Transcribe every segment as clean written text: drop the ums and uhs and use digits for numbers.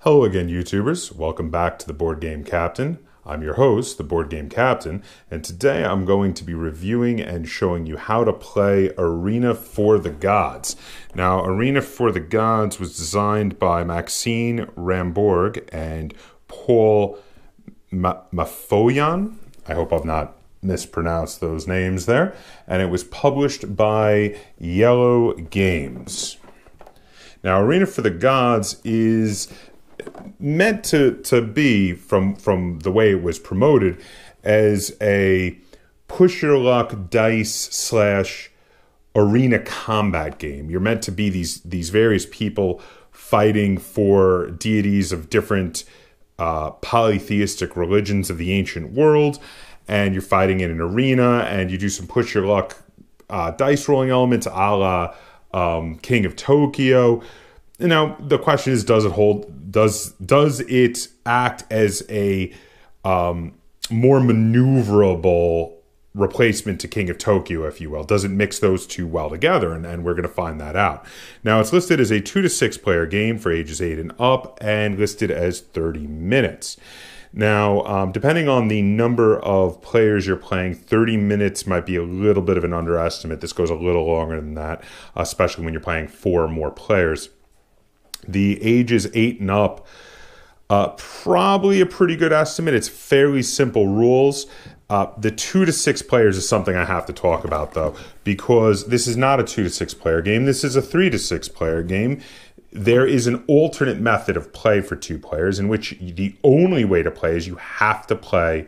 Hello again, YouTubers. Welcome back to the Board Game Captain. I'm your host, the Board Game Captain, and today I'm going to be reviewing and showing you how to play Arena for the Gods. Now, Arena for the Gods was designed by Maxine Rambourg and Paul Mafoyan. I hope I've not mispronounced those names there. And it was published by Yellow Games. Now, Arena for the Gods is meant to be, from the way it was promoted, as a push your luck dice / arena combat game. You're meant to be these various people fighting for deities of different polytheistic religions of the ancient world, and you're fighting in an arena, and you do some push your luck dice rolling elements a la King of Tokyo. Now, the question is, does it hold? Does it act as a more maneuverable replacement to King of Tokyo, if you will? Does it mix those two well together? And we're going to find that out. Now, it's listed as a 2 to 6 player game for ages 8 and up, and listed as 30 minutes. Now, depending on the number of players you're playing, 30 minutes might be a little bit of an underestimate. This goes a little longer than that, especially when you're playing 4 or more players. The ages 8 and up, probably a pretty good estimate. It's fairly simple rules. The 2 to 6 players is something I have to talk about, though, because this is not a 2 to 6 player game. This is a 3 to 6 player game. There is an alternate method of play for 2 players, in which the only way to play is you have to play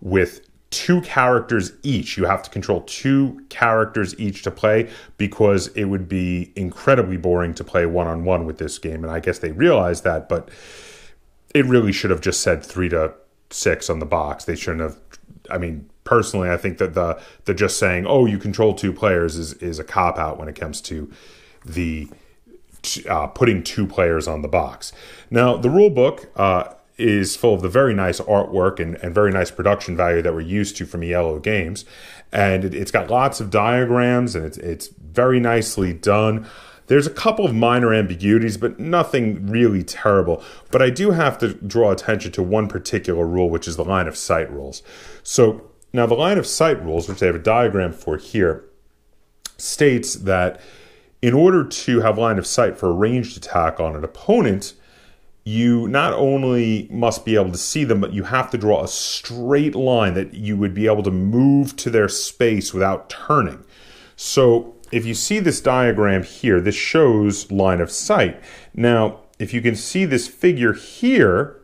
with 2 characters each. You have to control 2 characters each to play, because it would be incredibly boring to play one-on-one with this game. And I guess they realized that, but it really should have just said 3 to 6 on the box. They shouldn't have. I mean, personally, I think that the just saying, oh, you control 2 players is a cop-out when it comes to the putting 2 players on the box. Now, the rule book is full of the very nice artwork and very nice production value that we're used to from Yellow Games. And it's got lots of diagrams, and it's very nicely done. There's a couple of minor ambiguities, but nothing really terrible. But I do have to draw attention to one particular rule, which is the line of sight rules. So now the line of sight rules, which they have a diagram for here, states that in order to have line of sight for a ranged attack on an opponent, you not only must be able to see them, but you have to draw a straight line that you would be able to move to their space without turning. So if you see this diagram here, this shows line of sight. Now, if you can see this figure here,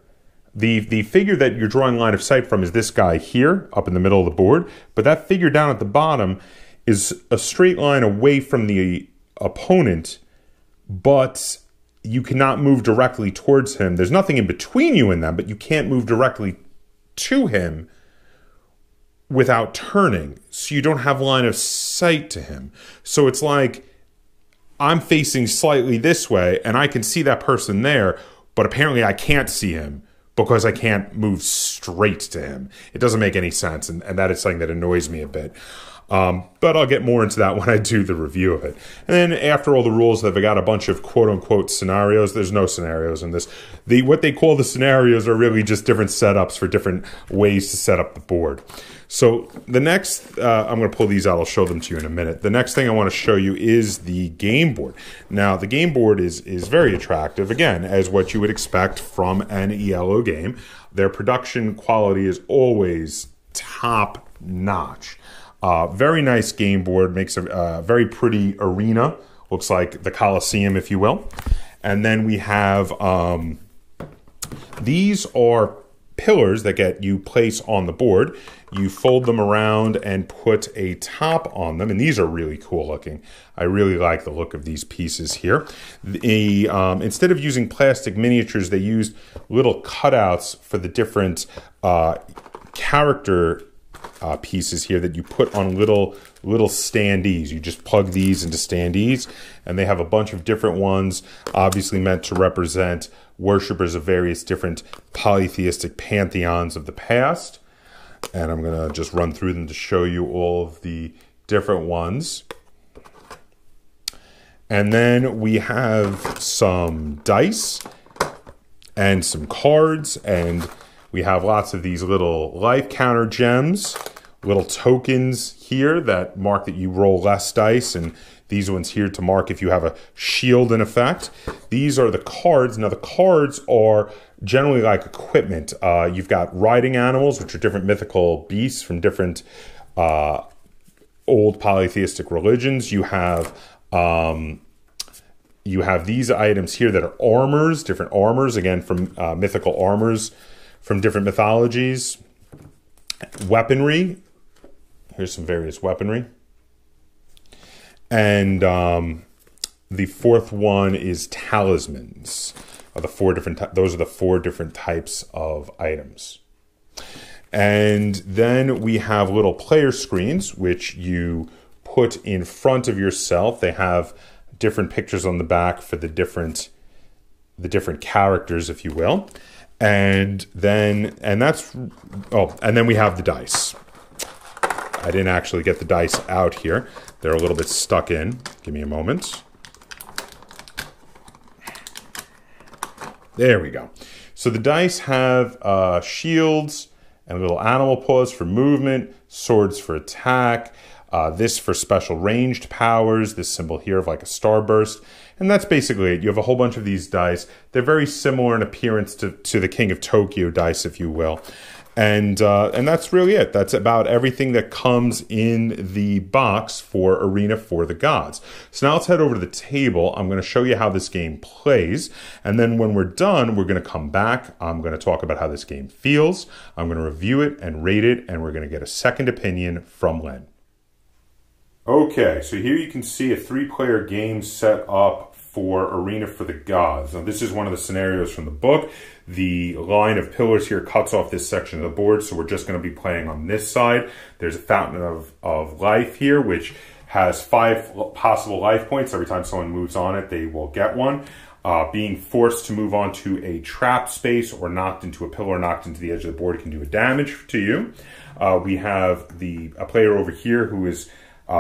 the figure that you're drawing line of sight from is this guy here, up in the middle of the board. But that figure down at the bottom is a straight line away from the opponent, but you cannot move directly towards him. There's nothing in between you and them, but you can't move directly to him without turning. So you don't have line of sight to him. So it's like I'm facing slightly this way, and I can see that person there, but apparently I can't see him because I can't move straight to him. It doesn't make any sense, and that is something that annoys me a bit. But I'll get more into that when I do the review of it. And then after all the rules, they've got a bunch of quote-unquote scenarios. There's no scenarios in this. What they call the scenarios are really just different setups for different ways to set up the board. So the next, I'm going to pull these out. I'll show them to you in a minute. The next thing I want to show you is the game board. Now, the game board is very attractive, again, as what you would expect from an Yellow game. Their production quality is always top-notch. Very nice game board, makes a very pretty arena. Looks like the Coliseum, if you will. And then we have, these are pillars that you place on the board. You fold them around and put a top on them. And these are really cool looking. I really like the look of these pieces here. Instead of using plastic miniatures, they used little cutouts for the different character pieces here that you put on little standees. You just plug these into standees, and they have a bunch of different ones, obviously meant to represent worshippers of various different polytheistic pantheons of the past. And I'm going to just run through them to show you all of the different ones. And then we have some dice. and some cards, and we have lots of these little life counter gems, little tokens here that mark that you roll less dice, and these ones here to mark if you have a shield in effect. These are the cards. Now the cards are generally like equipment. You've got riding animals, which are different mythical beasts from different old polytheistic religions. You have these items here that are armors, different armors, again from mythical armors from different mythologies. Weaponry. Here's some various weaponry. And the fourth one is talismans. Those are the four different types of items. And then we have little player screens, which you put in front of yourself. They have different pictures on the back for the different characters, if you will. And then we have the dice. I didn't actually get the dice out here. They're a little bit stuck in. Give me a moment. There we go. So the dice have shields and little animal paws for movement, swords for attack, this for special ranged powers, this symbol here of like a starburst. And that's basically it. You have a whole bunch of these dice. They're very similar in appearance to the King of Tokyo dice, if you will. And that's really it. That's about everything that comes in the box for Arena for the Gods. So now let's head over to the table. I'm going to show you how this game plays. And then when we're done, we're going to come back. I'm going to talk about how this game feels. I'm going to review it and rate it. And we're going to get a second opinion from Len. Okay, so here you can see a 3-player game set up for Arena for the Gods. Now this is one of the scenarios from the book. The line of pillars here cuts off this section of the board, so we're just going to be playing on this side. There's a fountain of life here, which has 5 possible life points. Every time someone moves on it, they will get one. Being forced to move on to a trap space or knocked into a pillar, knocked into the edge of the board can do a damage to you. We have a player over here who is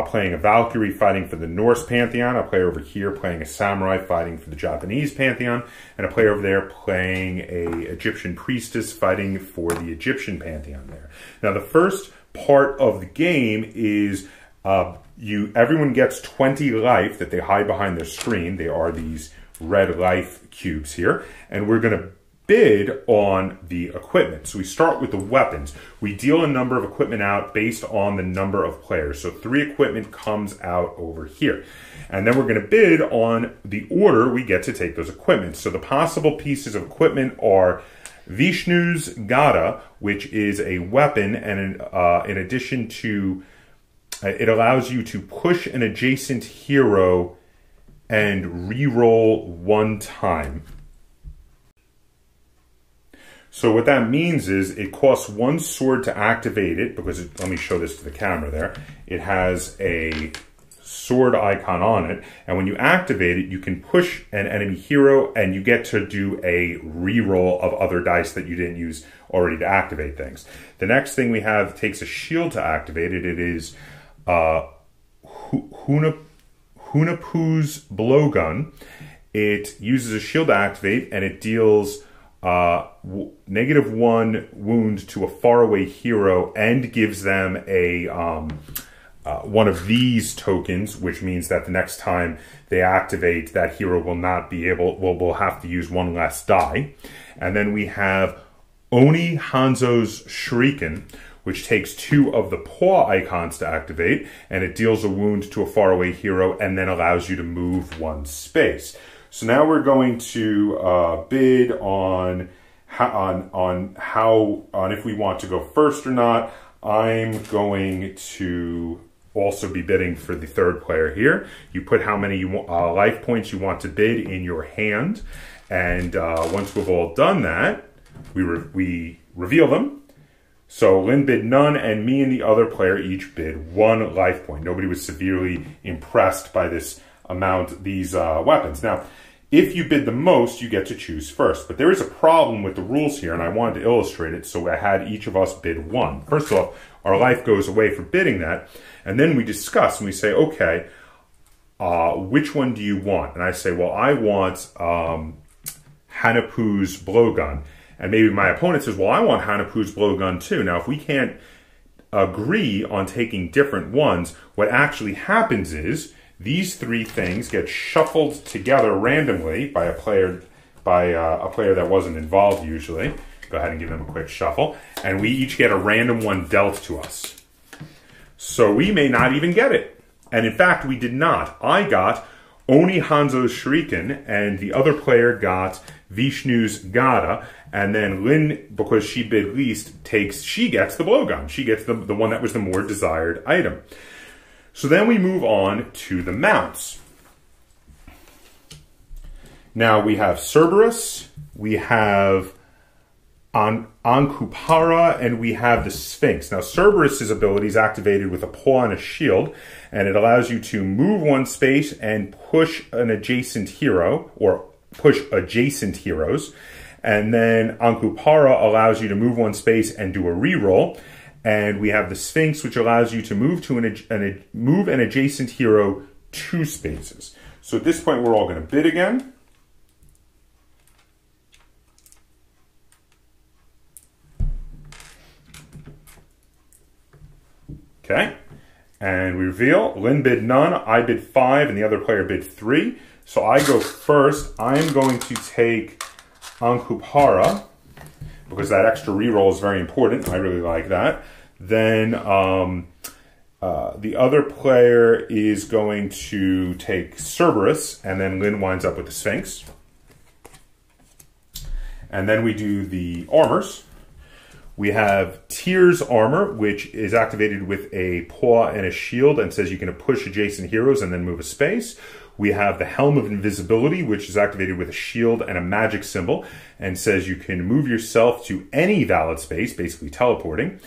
playing a Valkyrie fighting for the Norse pantheon, a player over here playing a samurai fighting for the Japanese pantheon, and a player over there playing a Egyptian priestess fighting for the Egyptian pantheon there. Now the first part of the game is everyone gets 20 life that they hide behind their screen. They are these red life cubes here, and we're going to bid on the equipment. So we start with the weapons. We deal a number of equipment out based on the number of players. So 3 equipment comes out over here. And then we're going to bid on the order we get to take those equipment. So the possible pieces of equipment are Vishnu's Gada, which is a weapon, and in addition to, it allows you to push an adjacent hero and re-roll 1 time. So what that means is it costs 1 sword to activate it, because let me show this to the camera there. It has a sword icon on it, and when you activate it, you can push an enemy hero, and you get to do a re-roll of other dice that you didn't use already to activate things. The next thing we have takes a shield to activate it. It is Hunapu's blowgun. It uses a shield to activate, and it deals -1 wound to a faraway hero and gives them a one of these tokens, which means that the next time they activate, that hero will not be able, will have to use 1 less die. And then we have Oni Hanzo's Shuriken, which takes 2 of the paw icons to activate, and it deals a wound to a faraway hero and then allows you to move 1 space. So now we're going to bid on if we want to go first or not. I'm going to also be bidding for the 3rd player here. You put how many life points you want to bid in your hand, and once we've all done that, we reveal them. So Lynn bid none, and me and the other player each bid 1 life point. Nobody was severely impressed by this amount, these weapons. Now, if you bid the most, you get to choose first. But there is a problem with the rules here, and I wanted to illustrate it, so I had each of us bid 1. First off, our life goes away for bidding that, and then we discuss, and we say, okay, which one do you want? And I say, well, I want Hanapu's blowgun. And maybe my opponent says, well, I want Hanapu's blowgun too. Now, if we can't agree on taking different ones, what actually happens is these three things get shuffled together randomly by a player that wasn't involved usually. Go ahead and give them a quick shuffle. And we each get a random one dealt to us. So we may not even get it. And in fact, we did not. I got Oni Hanzo's Shuriken, and the other player got Vishnu's Gada. And then Lynn, because she bid least, she gets the blowgun. She gets the one that was the more desired item. So then we move on to the mounts. Now we have Cerberus, we have Ankupara, and we have the Sphinx. Now Cerberus's ability is activated with a paw and a shield, and it allows you to move one space and push an adjacent hero, or push adjacent heroes. And then Ankupara allows you to move one space and do a reroll. And we have the Sphinx, which allows you to move move an adjacent hero 2 spaces. So at this point, we're all going to bid again. Okay. And we reveal, Lynn bid none, I bid 5, and the other player bid 3. So I go first. I'm going to take Ankupara, because that extra reroll is very important. I really like that. Then the other player is going to take Cerberus, and then Lynn winds up with the Sphinx. And then we do the armors. We have Tyr's armor, which is activated with a paw and a shield and says you can push adjacent heroes and then move a space. We have the Helm of Invisibility, which is activated with a shield and a magic symbol and says you can move yourself to any valid space, basically teleporting.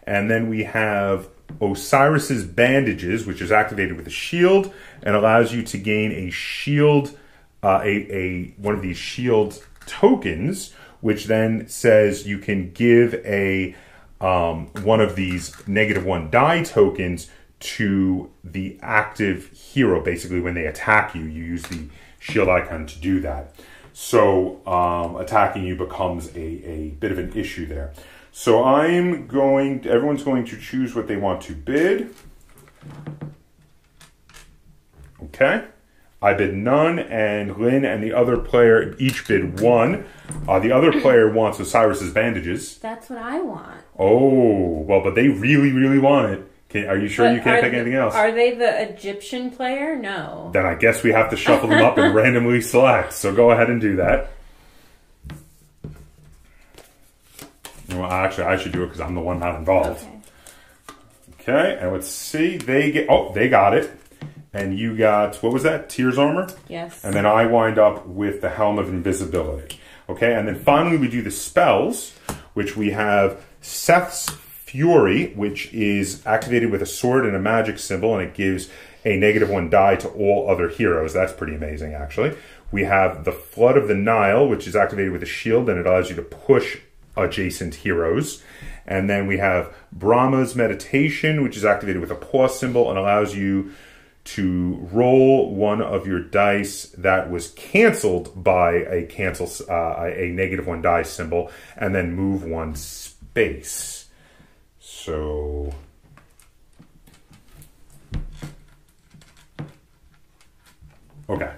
And then we have Osiris's Bandages, which is activated with a shield and allows you to gain a shield, one of these shield tokens, which then says you can give one of these -1 die tokens to the active hero. Basically, when they attack you, you use the shield icon to do that. So attacking you becomes a bit of an issue there. So everyone's going to choose what they want to bid. Okay. I bid none, and Lynn and the other player each bid 1. The other player wants Osiris's Bandages. That's what I want. Oh, well, but they really, really want it. Are you sure you can't pick anything else? Are they the Egyptian player? No. Then I guess we have to shuffle them up and randomly select. So go ahead and do that. Well, actually, I should do it because I'm the one not involved. Okay, and let's see. They got it. And you got, what was that? Tyr's armor? Yes. And then I wind up with the Helm of Invisibility. Okay, and then finally we do the spells, which we have Seth's Fury, which is activated with a sword and a magic symbol, and it gives a -1 die to all other heroes. That's pretty amazing, actually. We have the Flood of the Nile, which is activated with a shield, and it allows you to push adjacent heroes. And then we have Brahma's Meditation, which is activated with a paw symbol and allows you to roll one of your dice that was canceled by a -1 die symbol, and then move one space. So okay.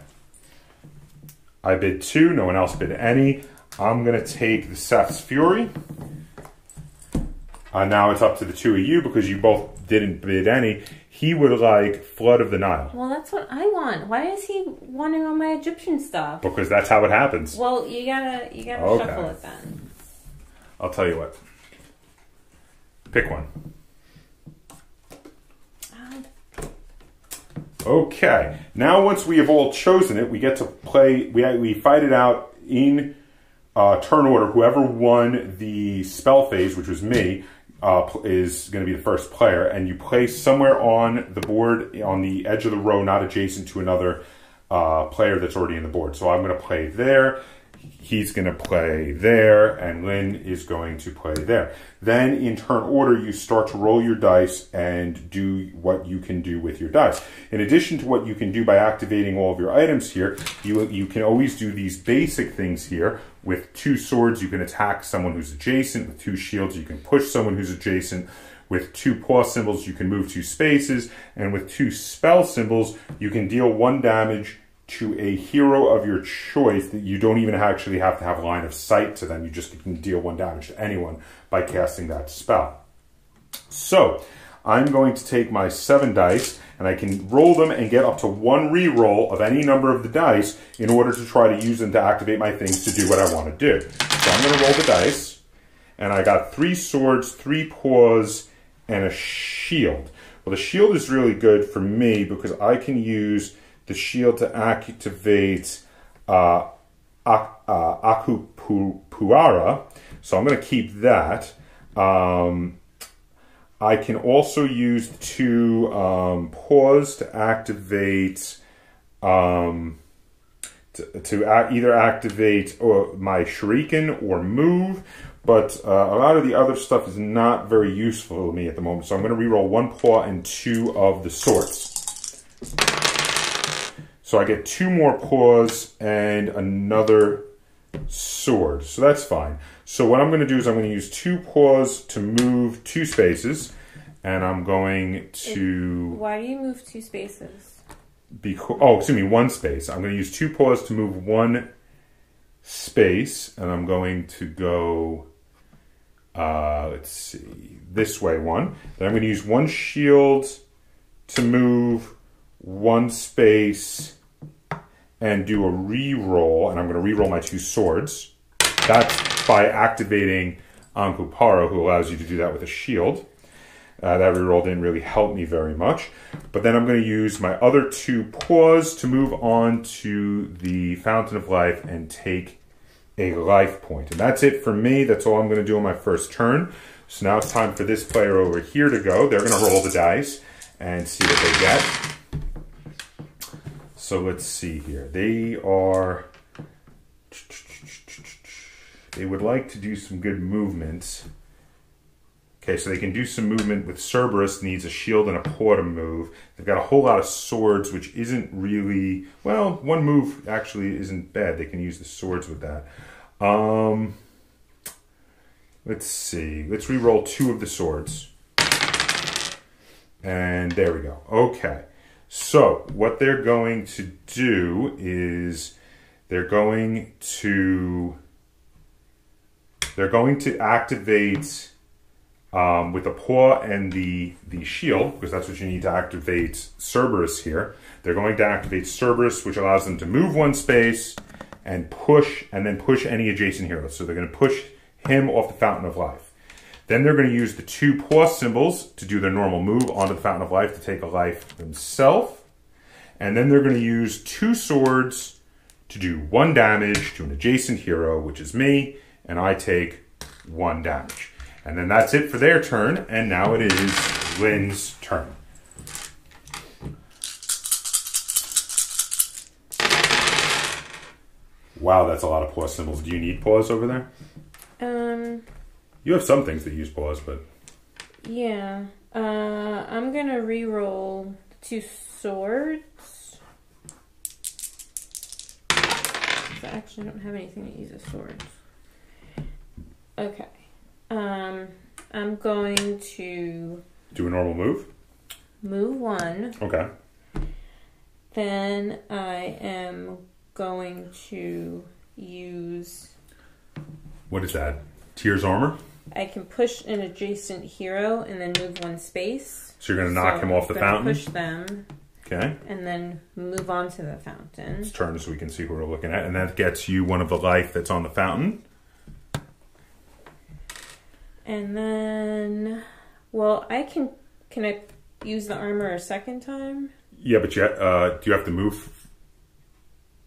I bid 2, no one else bid any. I'm going to take the Seth's Fury. Now it's up to the 2 of you because you both didn't bid any. He would like Flood of the Nile. Well, that's what I want. Why is he wanting all my Egyptian stuff? Because that's how it happens. Well, you gotta okay. Shuffle it then. I'll tell you what. Pick one. Okay. Now once we have all chosen it, we get to play. We fight it out in turn order. Whoever won the spell phase, which was me, is going to be the first player, and you place somewhere on the board on the edge of the row, not adjacent to another player that's already in the board. So I'm going to play there. he's going to play there, and Lynn is going to play there. Then, in turn order, you start to roll your dice and do what you can do with your dice. In addition to what you can do by activating all of your items here, you can always do these basic things here. With 2 swords, you can attack someone who's adjacent. With 2 shields, you can push someone who's adjacent. With 2 paw symbols, you can move 2 spaces. And with 2 spell symbols, you can deal 1 damage to a hero of your choice that you don't even actually have to have line of sight to them. You just can deal 1 damage to anyone by casting that spell. So, I'm going to take my 7 dice, and I can roll them and get up to 1 re-roll of any number of the dice in order to try to use them to activate my things to do what I want to do. So I'm going to roll the dice, and I got 3 swords, 3 paws, and a shield. Well, the shield is really good for me because I can use the shield to activate Akupuara, so I'm going to keep that. I can also use 2 paws to activate, either activate my shuriken or move, but a lot of the other stuff is not very useful to me at the moment, so I'm going to reroll 1 paw and 2 of the swords. So I get 2 more paws and another sword. So that's fine. So what I'm going to do is I'm going to use 2 paws to move 2 spaces. And I'm going to... Why do you move 2 spaces? Excuse me, 1 space. I'm going to use 2 paws to move 1 space. And I'm going to go... let's see. This way 1. Then I'm going to use 1 shield to move 1 space and do a re-roll, and I'm going to re-roll my 2 swords. That's by activating Ankuparo, who allows you to do that with a shield. That re-roll didn't really help me very much. But then I'm going to use my other 2 paws to move on to the Fountain of Life and take a life point. And that's it for me. That's all I'm going to do on my first turn. So now it's time for this player over here to go. They're going to roll the dice and see what they get. So let's see here. They would like to do some good movements. Okay, so they can do some movement with Cerberus, needs a shield and a paw to move. They've got a whole lot of swords, which isn't really... Well, 1 move actually isn't bad. They can use the swords with that. Let's see. Let's re-roll 2 of the swords. And there we go. Okay. So, what they're going to do is they're going to activate with the paw and the shield, because that's what you need to activate Cerberus here. They're going to activate Cerberus, which allows them to move 1 space and then push any adjacent heroes. So they're going to push him off the Fountain of Life. Then they're going to use the 2 paw symbols to do their normal move onto the Fountain of Life to take a life themselves. And then they're going to use 2 swords to do 1 damage to an adjacent hero, which is me, and I take 1 damage. And then that's it for their turn, and now it is Lynn's turn. Wow, that's a lot of paw symbols. Do you need paws over there? You have some things that use paws, but... Yeah. I'm going to re-roll 2 swords. I actually don't have anything that uses swords. Okay. I'm going to... Do a normal move? Move 1. Okay. Then I am going to use... What is that? Tier's armor? I can push an adjacent hero and then move 1 space. So you're going to knock him off the fountain? Push them. Okay. And then move on to the fountain. Let's turn so we can see who we're looking at. And that gets you 1 of the life that's on the fountain. And then... Well, can I use the armor a second time? Yeah, but do you have to move?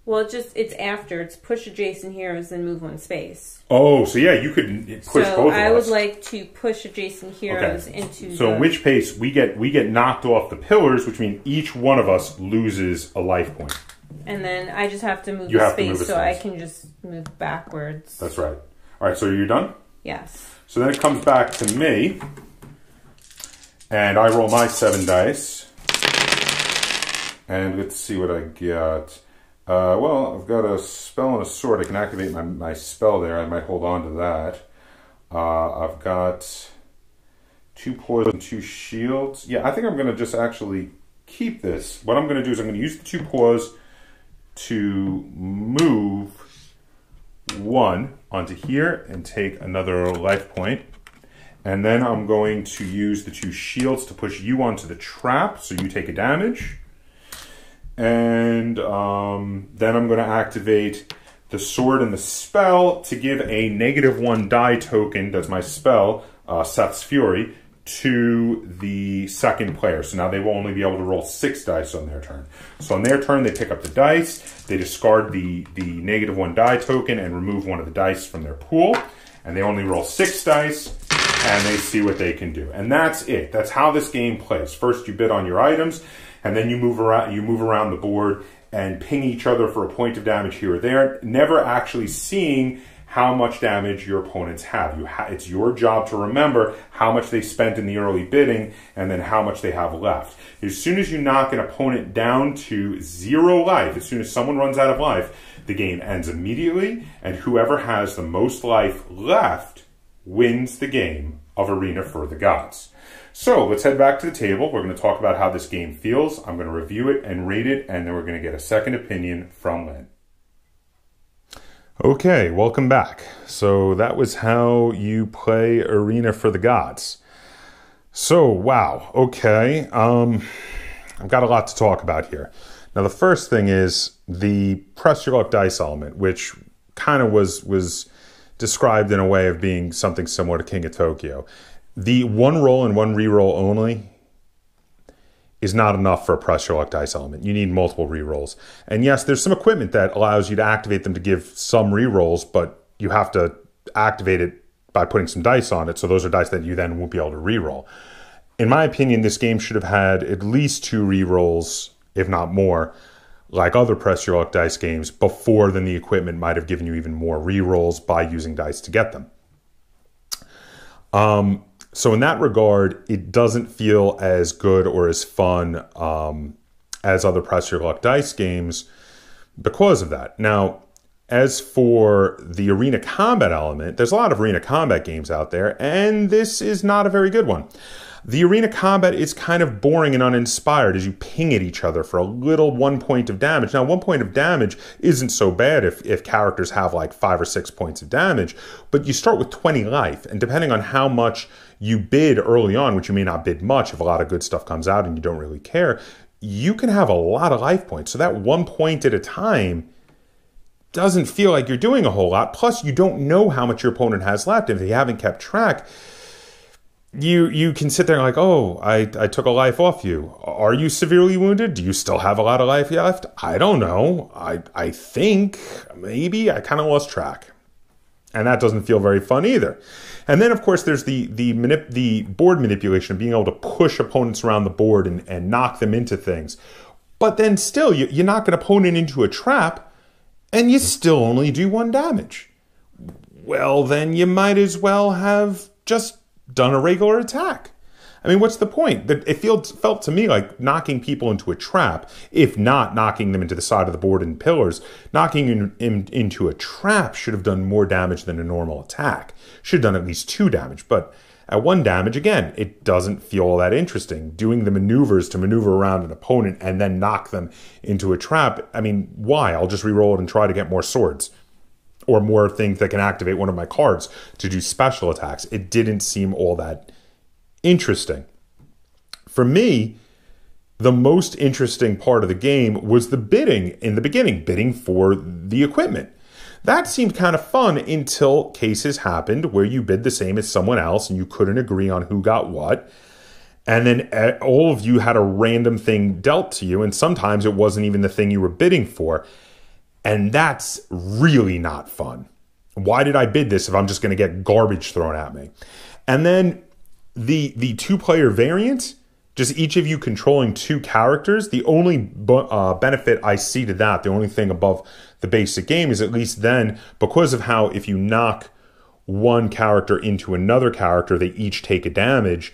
Well, it's after. It's push adjacent heroes and move 1 space. Oh, so yeah, you could push both of us. So I would like to push adjacent heroes into So in which case, we get knocked off the pillars, which means each one of us loses a life point. And then I just have to move You the have to move space the so I space. can just move backwards. That's right. All right, so are you done? Yes. So then it comes back to me, and I roll my 7 dice. And let's see what I get. Well, I've got a spell and a sword. I can activate my spell there. I might hold on to that. I've got 2 poison and 2 shields. Yeah, I think I'm going to just actually keep this. What I'm going to do is I'm going to use the 2 paws to move 1 onto here and take another life point. And then I'm going to use the 2 shields to push you onto the trap so you take a damage. And then I'm going to activate the sword and the spell to give a -1 die token, that's my spell, Seth's Fury, to the second player. So now they will only be able to roll 6 dice on their turn. So on their turn, they pick up the dice, they discard the -1 die token and remove one of the dice from their pool. And they only roll 6 dice, and they see what they can do. And that's it. That's how this game plays. First, you bid on your items, and then you move around the board and ping each other for a point of damage here or there, never actually seeing how much damage your opponents have. It's your job to remember how much they spent in the early bidding and then how much they have left. As soon as you knock an opponent down to 0 life, as soon as someone runs out of life, the game ends immediately, and whoever has the most life left wins the game of Arena for the Gods. So let's head back to the table. We're going to talk about how this game feels. I'm going to review it and rate it, and then we're going to get a second opinion from Lynn. Okay, welcome back. So that was how you play Arena for the Gods. So, wow, okay. I've got a lot to talk about here. Now, the first thing is the press your luck dice element, which kind of was described in a way of being something similar to King of Tokyo. The 1 roll and 1 reroll only is not enough for a press your luck dice element. You need multiple rerolls. And yes, there's some equipment that allows you to activate them to give some rerolls, but you have to activate it by putting some dice on it. So those are dice that you then won't be able to reroll. In my opinion, this game should have had at least 2 rerolls, if not more, like other press your luck dice games, before then the equipment might have given you even more rerolls by using dice to get them. So in that regard, it doesn't feel as good or as fun as other press your luck dice games because of that. Now, as for the arena combat element, there's a lot of arena combat games out there, and this is not a very good one. The arena combat is kind of boring and uninspired as you ping at each other for a little 1 point of damage. Now, 1 point of damage isn't so bad if characters have like 5 or 6 points of damage, but you start with 20 life, and depending on how much you bid early on, which you may not bid much if a lot of good stuff comes out and you don't really care, you can have a lot of life points. So that 1 point at a time doesn't feel like you're doing a whole lot. Plus, you don't know how much your opponent has left. If you haven't kept track, you can sit there and like, oh, I took a life off you. Are you severely wounded? Do you still have a lot of life left? I don't know. I think maybe I kind of lost track. And that doesn't feel very fun either. And then, of course, there's the board manipulation of being able to push opponents around the board and knock them into things. But then still, you knock an opponent into a trap, and you still only do 1 damage. Well, then you might as well have just done a regular attack. I mean, what's the point? It felt to me like knocking people into a trap, if not knocking them into the side of the board and pillars, knocking into a trap should have done more damage than a normal attack. Should have done at least 2 damage, but at 1 damage, again, it doesn't feel all that interesting. Doing the maneuvers to maneuver around an opponent and then knock them into a trap, I mean, why? I'll just reroll it and try to get more swords. Or more things that can activate one of my cards to do special attacks. It didn't seem all that interesting. For me, the most interesting part of the game was the bidding in the beginning, bidding for the equipment. That seemed kind of fun until cases happened where you bid the same as someone else and you couldn't agree on who got what. And then all of you had a random thing dealt to you, and sometimes it wasn't even the thing you were bidding for. And that's really not fun. Why did I bid this if I'm just going to get garbage thrown at me? And then the 2-player variant just each of you controlling 2 characters, the only benefit I see to that, the only thing above the basic game is at least then, because of how if you knock one character into another character, they each take a damage,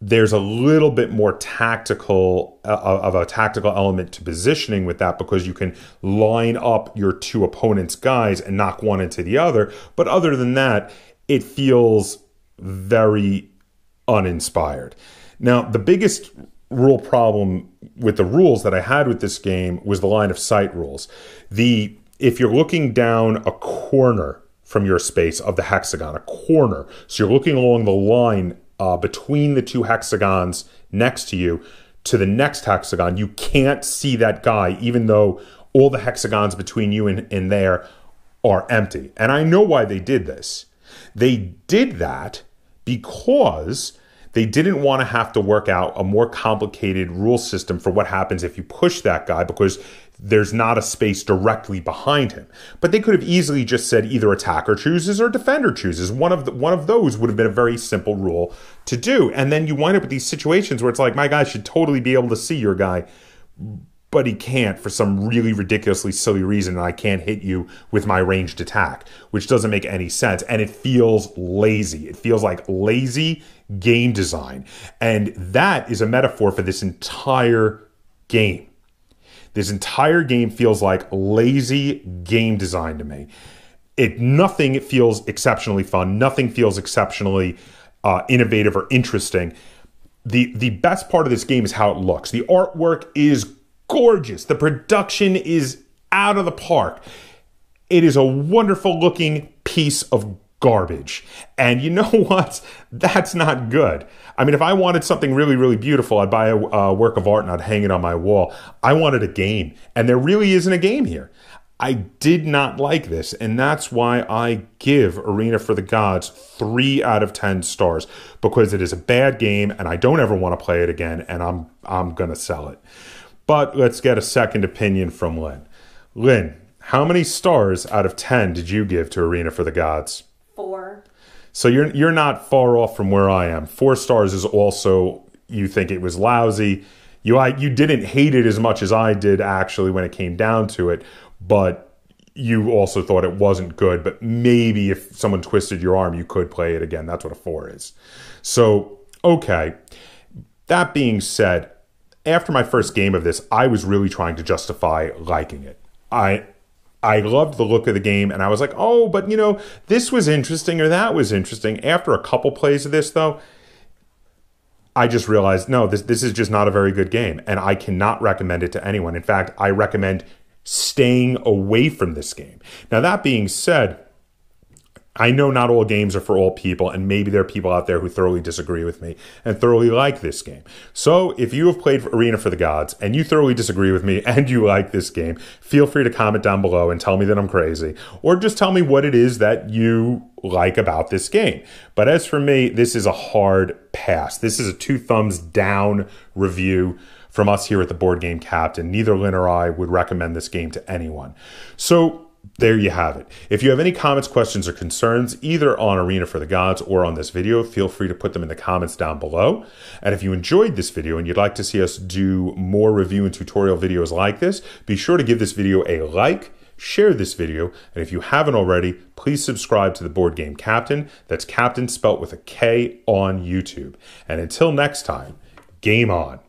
there's a little bit more tactical of a tactical element to positioning with that, because you can line up your 2 opponents' guys and knock one into the other. But other than that, it feels very uninspired. Now, the biggest rule problem with the rules that I had with this game was the line of sight rules. If you're looking down a corner from your space of the hexagon, a corner, so you're looking along the line between the 2 hexagons next to you to the next hexagon, you can't see that guy, even though all the hexagons between you and there are empty. And I know why they did this. They did that because they didn't want to have to work out a more complicated rule system for what happens if you push that guy, because there's not a space directly behind him. But they could have easily just said either attacker chooses or defender chooses. One of those would have been a very simple rule to do. And then you wind up with these situations where it's like, my guy should totally be able to see your guy, but he can't for some really ridiculously silly reason, and I can't hit you with my ranged attack, which doesn't make any sense. And it feels lazy. It feels like lazy game design. And that is a metaphor for this entire game. This entire game feels like lazy game design to me. Nothing feels exceptionally fun. Nothing feels exceptionally innovative or interesting. The best part of this game is how it looks. The artwork is gorgeous. The production is out of the park. It is a wonderful looking piece of garbage. And you know what? That's not good. I mean, if I wanted something really, really beautiful, I'd buy a work of art and I'd hang it on my wall. I wanted a game, and there really isn't a game here. I did not like this, and that's why I give Arena for the Gods 3 out of 10 stars, because it is a bad game, and I don't ever want to play it again, and I'm going to sell it. But let's get a second opinion from Lynn. Lynn, how many stars out of 10 did you give to Arena for the Gods? 4. So you're not far off from where I am. 4 stars is also, you think it was lousy. You didn't hate it as much as I did, actually, when it came down to it, but you also thought it wasn't good. But maybe if someone twisted your arm, you could play it again. That's what a 4 is. So, okay. That being said, after my first game of this, I was really trying to justify liking it. I loved the look of the game, and I was like, oh, but, you know, this was interesting or that was interesting. After a couple plays of this, though, I just realized, no, this is just not a very good game, and I cannot recommend it to anyone. In fact, I recommend staying away from this game. Now, that being said, I know not all games are for all people, and maybe there are people out there who thoroughly disagree with me and thoroughly like this game. So if you have played Arena for the Gods and you thoroughly disagree with me and you like this game, feel free to comment down below and tell me that I'm crazy, or just tell me what it is that you like about this game. But as for me, this is a hard pass. This is a 2 thumbs down review from us here at the Board Game Captain. Neither Lynn or I would recommend this game to anyone. So there you have it. If you have any comments, questions, or concerns, either on Arena for the Gods or on this video, feel free to put them in the comments down below. And if you enjoyed this video and you'd like to see us do more review and tutorial videos like this, be sure to give this video a like, share this video, and if you haven't already, please subscribe to the Board Game Captain. That's Captain spelt with a K on YouTube. And until next time, game on.